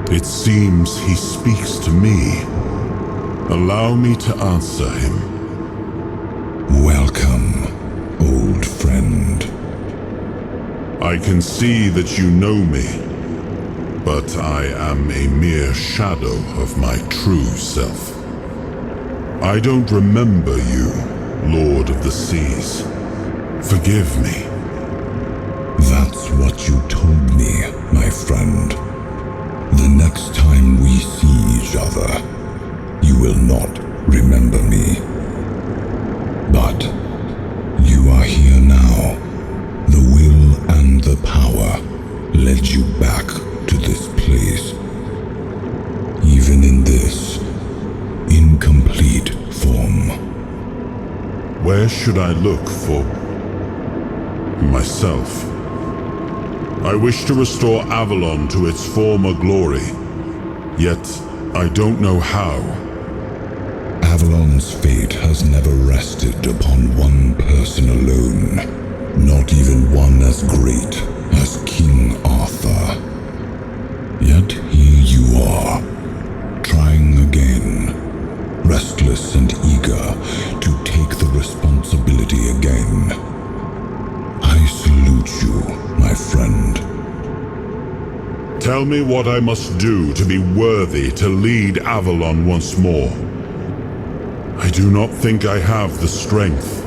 It seems he speaks to me. Allow me to answer him. Welcome, old friend. I can see that you know me, but I am a mere shadow of my true self. I don't remember you, Lord of the Seas. Forgive me. That's what you told me, my friend. The next time we see each other, you will not remember me. But you are here now. The will and the power led you back to this place. Even in this incomplete form. Where should I look for myself? I wish to restore Avalon to its former glory, yet I don't know how. Avalon's fate has never rested upon one person alone, not even one as great as King Arthur. Yet here you are, trying again, restless and eager to take the responsibility again. I salute you, my friend. Tell me what I must do to be worthy to lead Avalon once more. I do not think I have the strength.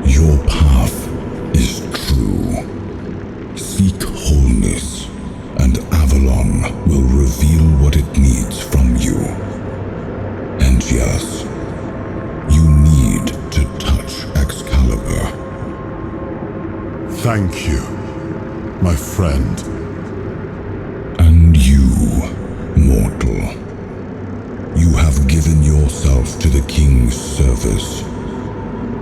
Your path is true. Seek wholeness, and Avalon will reveal what it needs from you. And yes, you need to touch Excalibur. Thank you, my friend. And you, mortal. You have given yourself to the king's service.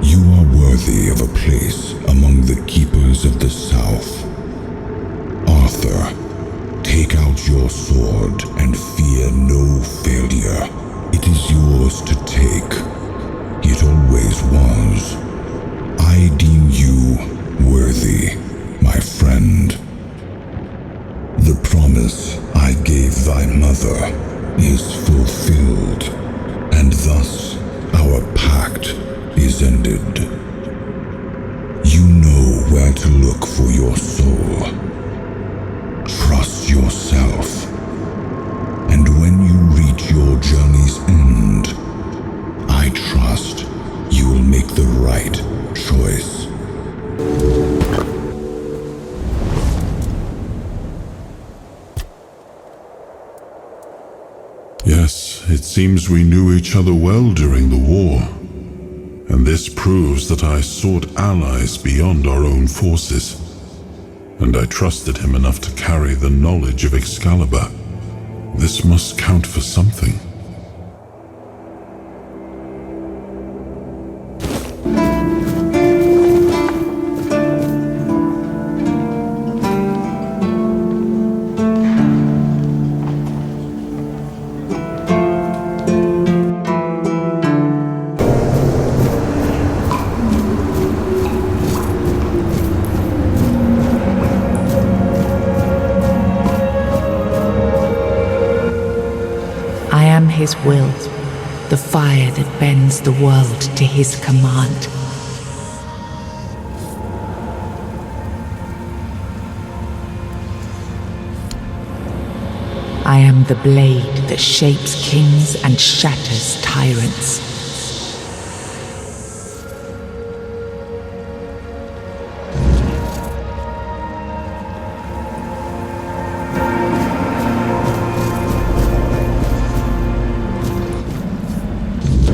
You are worthy of a place among the keepers of the South. Arthur, take out your sword and fear no failure. It is yours to take. It always was. I deem you worthy, my friend. The promise I gave thy mother is fulfilled, and thus our pact is ended. You know where to look for your soul. Trust yourself, and when you reach your journey's end, I trust you will make the right choice. Yes, it seems we knew each other well during the war. And this proves that I sought allies beyond our own forces. And I trusted him enough to carry the knowledge of Excalibur. This must count for something. am his will, the fire that bends the world to his command. I am the blade that shapes kings and shatters tyrants.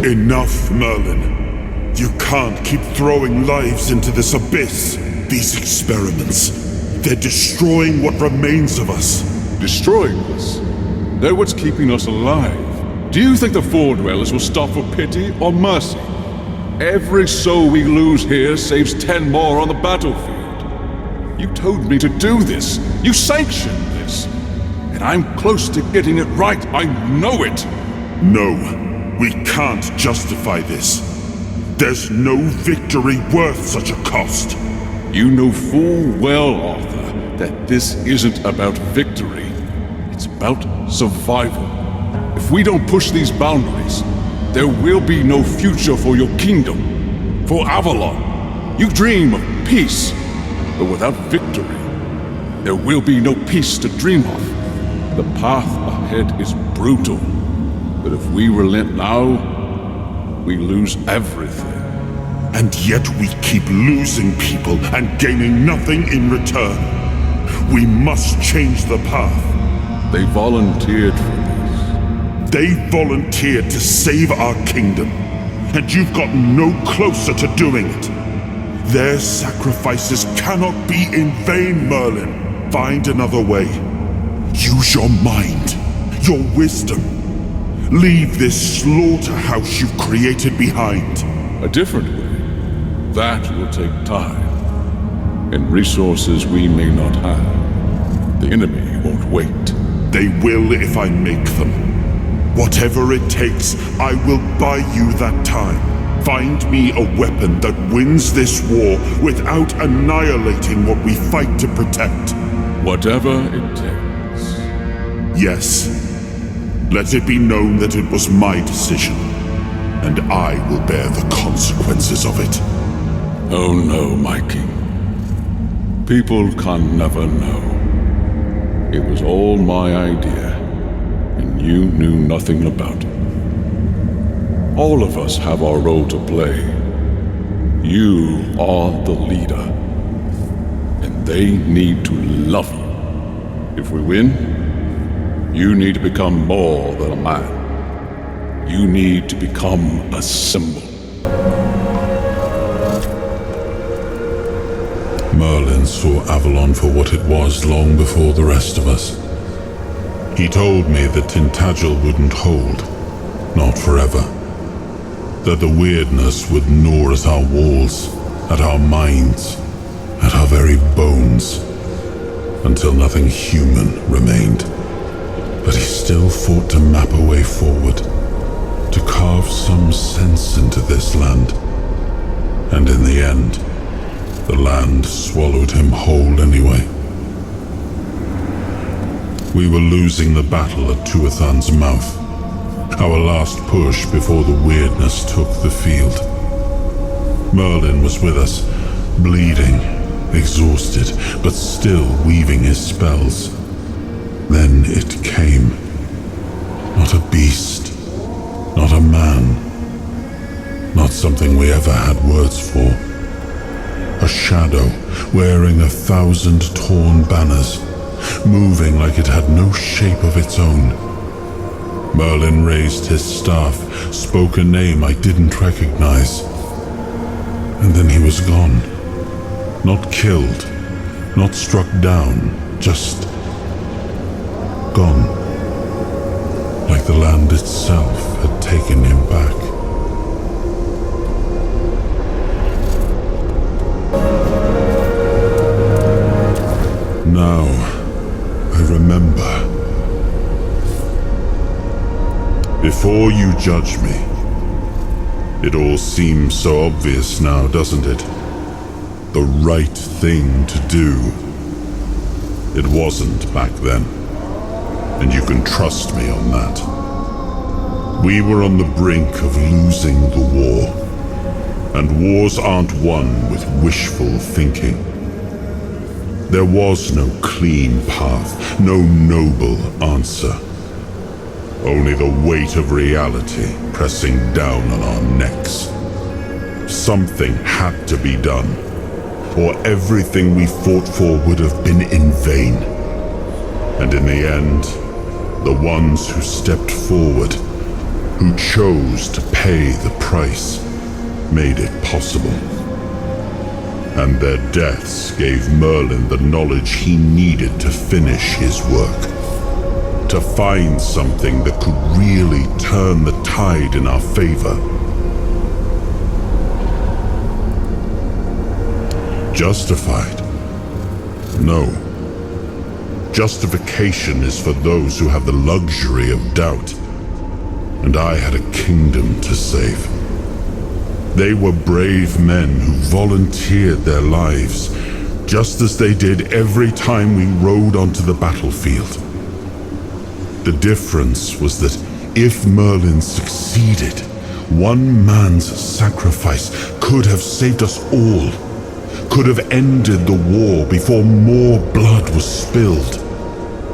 Enough, Merlin. You can't keep throwing lives into this abyss. These experiments, they're destroying what remains of us. Destroying us? They're what's keeping us alive. Do you think the Four Dwellers will stop for pity or mercy? Every soul we lose here saves 10 more on the battlefield. You told me to do this. You sanctioned this. And I'm close to getting it right. I know it. No, we can't justify this. There's no victory worth such a cost. You know full well, Arthur, that this isn't about victory. It's about survival. If we don't push these boundaries, there will be no future for your kingdom, for Avalon. You dream of peace, but without victory, there will be no peace to dream of. The path ahead is brutal, but if we relent now, we lose everything. And yet we keep losing people and gaining nothing in return. We must change the path. They volunteered for this. They volunteered to save our kingdom, and you've gotten no closer to doing it. Their sacrifices cannot be in vain, Merlin. Find another way. Use your mind, your wisdom. Leave this slaughterhouse you've created behind. A different way. That will take time, and resources we may not have. The enemy won't wait. They will if I make them. Whatever it takes, I will buy you that time. Find me a weapon that wins this war without annihilating what we fight to protect. Whatever it takes. Yes. Let it be known that it was my decision, and I will bear the consequences of it. Oh no, my king. People can never know. It was all my idea, and you knew nothing about it. All of us have our role to play. You are the leader, and they need to love you. If we win, you need to become more than a man. You need to become a symbol. Merlin saw Avalon for what it was long before the rest of us. He told me that Tintagel wouldn't hold, not forever. That the Wyrdnis would gnaw at our walls, at our minds, at our very bones, until nothing human remained. But he still fought to map a way forward, to carve some sense into this land. And in the end, the land swallowed him whole anyway. We were losing the battle at Tuathan's mouth, our last push before the Wyrdnis took the field. Merlin was with us, bleeding, exhausted, but still weaving his spells. Then it came. Not a beast, not a man, not something we ever had words for. A shadow wearing 1,000 torn banners, moving like it had no shape of its own. Merlin raised his staff, spoke a name I didn't recognize. And then he was gone. Not killed, not struck down, just gone. Like the land itself had taken him back. Now, I remember. Before you judge me, it all seems so obvious now, doesn't it? The right thing to do. It wasn't back then, and you can trust me on that. We were on the brink of losing the war, and wars aren't won with wishful thinking. There was no clean path, no noble answer. Only the weight of reality pressing down on our necks. Something had to be done, or everything we fought for would have been in vain. And in the end, the ones who stepped forward, who chose to pay the price, made it possible. And their deaths gave Merlin the knowledge he needed to finish his work. To find something that could really turn the tide in our favor. Justified? No. Justification is for those who have the luxury of doubt. And I had a kingdom to save. They were brave men who volunteered their lives, just as they did every time we rode onto the battlefield. The difference was that if Merlin succeeded, one man's sacrifice could have saved us all, could have ended the war before more blood was spilled.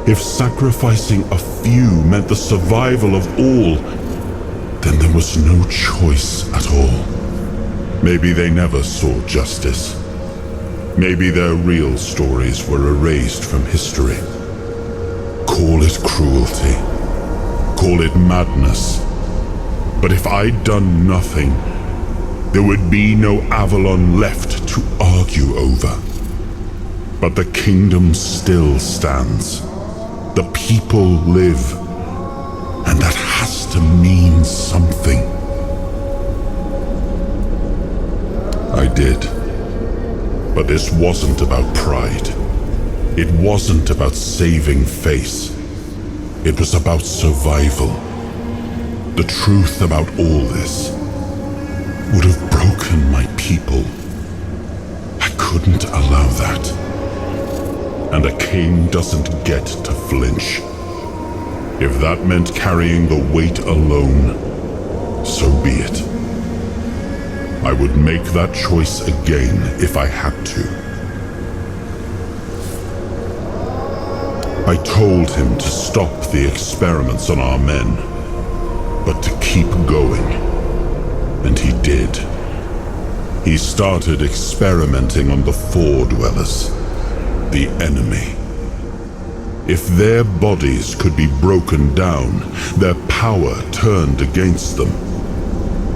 If sacrificing a few meant the survival of all, then there was no choice at all. Maybe they never saw justice. Maybe their real stories were erased from history. Call it cruelty. Call it madness. But if I'd done nothing, there would be no Avalon left to argue over. But the kingdom still stands. The people live. And that has to mean something. I did. But this wasn't about pride. It wasn't about saving face. It was about survival. The truth about all this would have broken my people. I couldn't allow that. And a king doesn't get to flinch. If that meant carrying the weight alone, so be it. I would make that choice again if I had to. I told him to stop the experiments on our men, but to keep going. And he did. He started experimenting on the Four Dwellers, the enemy. If their bodies could be broken down, their power turned against them,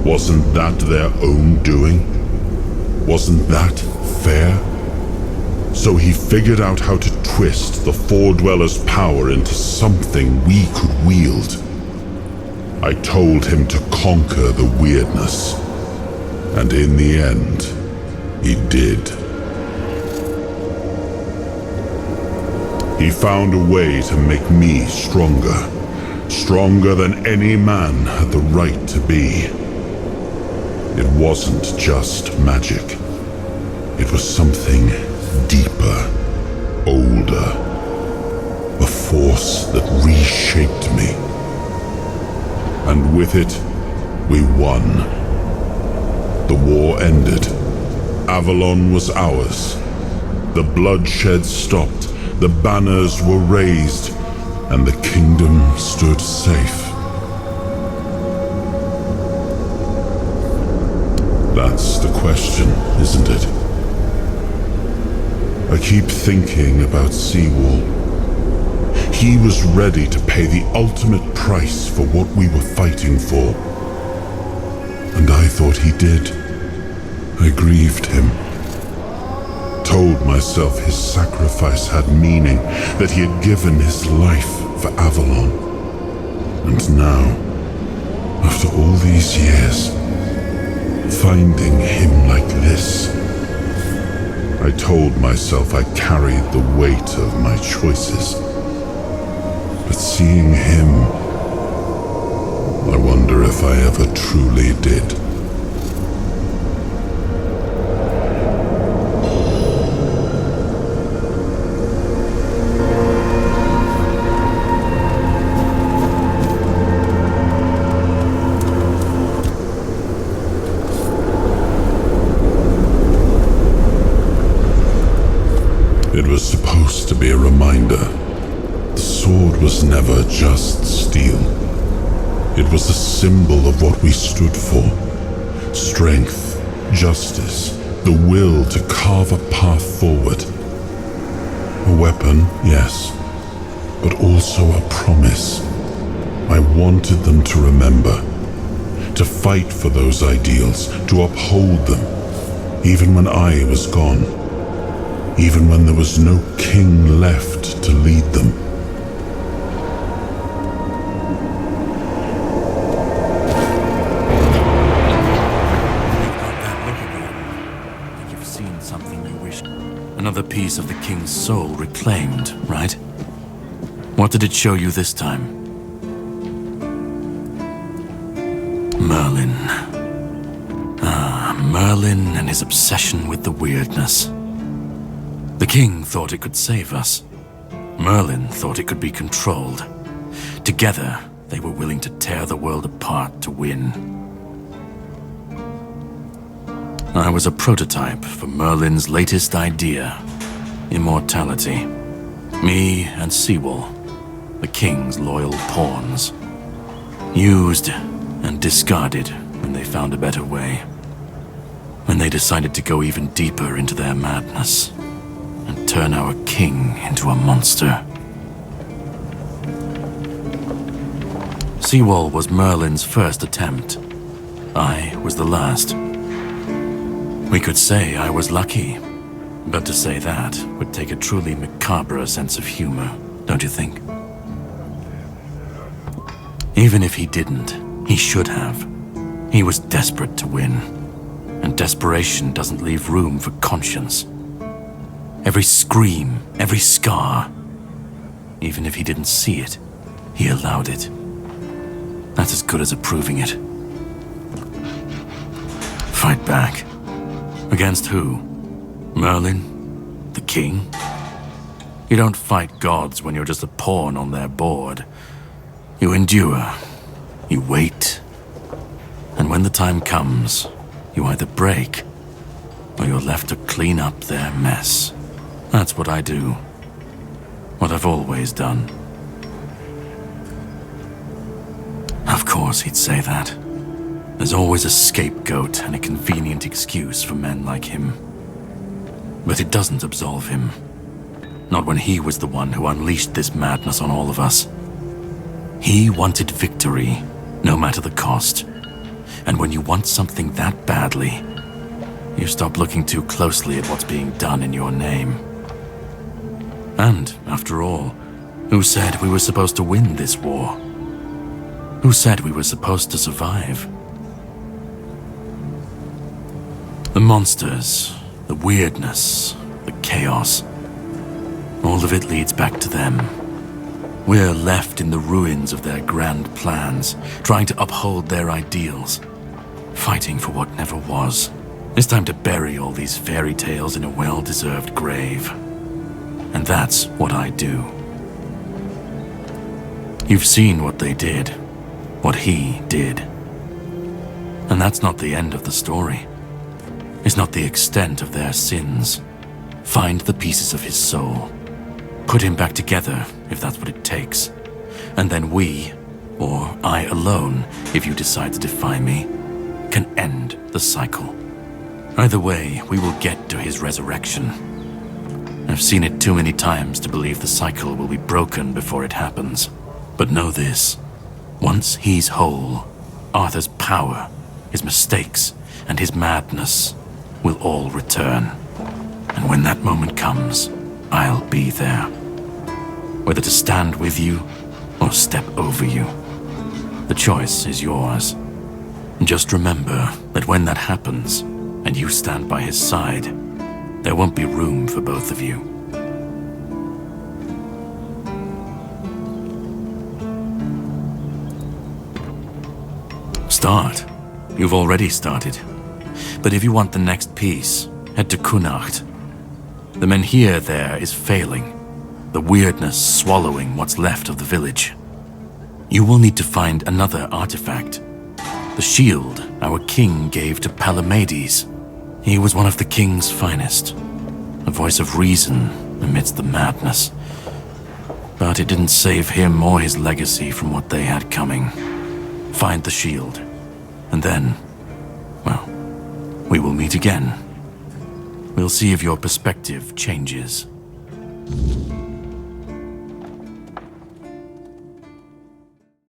wasn't that their own doing? Wasn't that fair? So he figured out how to twist the Four Dwellers' power into something we could wield. I told him to conquer the Wyrdnis, and in the end, he did. He found a way to make me stronger. Stronger than any man had the right to be. It wasn't just magic. It was something deeper, older. A force that reshaped me. And with it, we won. The war ended. Avalon was ours. The bloodshed stopped. The banners were raised. And the kingdom stood safe. That's the question, isn't it? I keep thinking about Seawall. He was ready to pay the ultimate price for what we were fighting for. And I thought he did. I grieved him. Told myself his sacrifice had meaning, that he had given his life for Avalon. And now, after all these years, finding him like this, I told myself I carried the weight of my choices. But seeing him, I wonder if I ever truly did. was never just steel. It was a symbol of what we stood for. Strength, justice, the will to carve a path forward. A weapon, yes, but also a promise. I wanted them to remember, to fight for those ideals, to uphold them, even when I was gone, even when there was no king left to lead them. You've seen something you wish. Another piece of the king's soul reclaimed, right? What did it show you this time? Merlin. Merlin and his obsession with the weirdness. The king thought it could save us. Merlin thought it could be controlled. Together, they were willing to tear the world apart to win. I was a prototype for Merlin's latest idea, immortality. Me and Seawall, the king's loyal pawns. Used and discarded when they found a better way. When they decided to go even deeper into their madness and turn our king into a monster. Seawall was Merlin's first attempt. I was the last. We could say I was lucky, but to say that would take a truly macabre sense of humor, don't you think? Even if he didn't, he should have. He was desperate to win, and desperation doesn't leave room for conscience. Every scream, every scar, even if he didn't see it, he allowed it. That's as good as approving it. Fight back. Against who? Merlin? The king? You don't fight gods when you're just a pawn on their board. You endure. You wait. And when the time comes, you either break, or you're left to clean up their mess. That's what I do. What I've always done. Of course he'd say that. There's always a scapegoat and a convenient excuse for men like him. But it doesn't absolve him. Not when he was the one who unleashed this madness on all of us. He wanted victory, no matter the cost. And when you want something that badly, you stop looking too closely at what's being done in your name. And, after all, who said we were supposed to win this war? Who said we were supposed to survive? The monsters, the weirdness, the chaos, all of it leads back to them. We're left in the ruins of their grand plans, trying to uphold their ideals, fighting for what never was. It's time to bury all these fairy tales in a well-deserved grave. And that's what I do. You've seen what they did, what he did. And that's not the end of the story. It's not the extent of their sins. Find the pieces of his soul. Put him back together, if that's what it takes. And then we, or I alone, if you decide to defy me, can end the cycle. Either way, we will get to his resurrection. I've seen it too many times to believe the cycle will be broken before it happens. But know this. Once he's whole, Arthur's power, his mistakes, and his madness will all return. And when that moment comes, I'll be there. Whether to stand with you or step over you. The choice is yours. Just remember that when that happens, and you stand by his side, there won't be room for both of you. Start. You've already started. But if you want the next piece, head to Kunacht. The menhir there is failing, the weirdness swallowing what's left of the village. You will need to find another artifact. The shield our king gave to Palamedes. He was one of the king's finest, a voice of reason amidst the madness. But it didn't save him or his legacy from what they had coming. Find the shield, and then, well, we will meet again. We'll see if your perspective changes.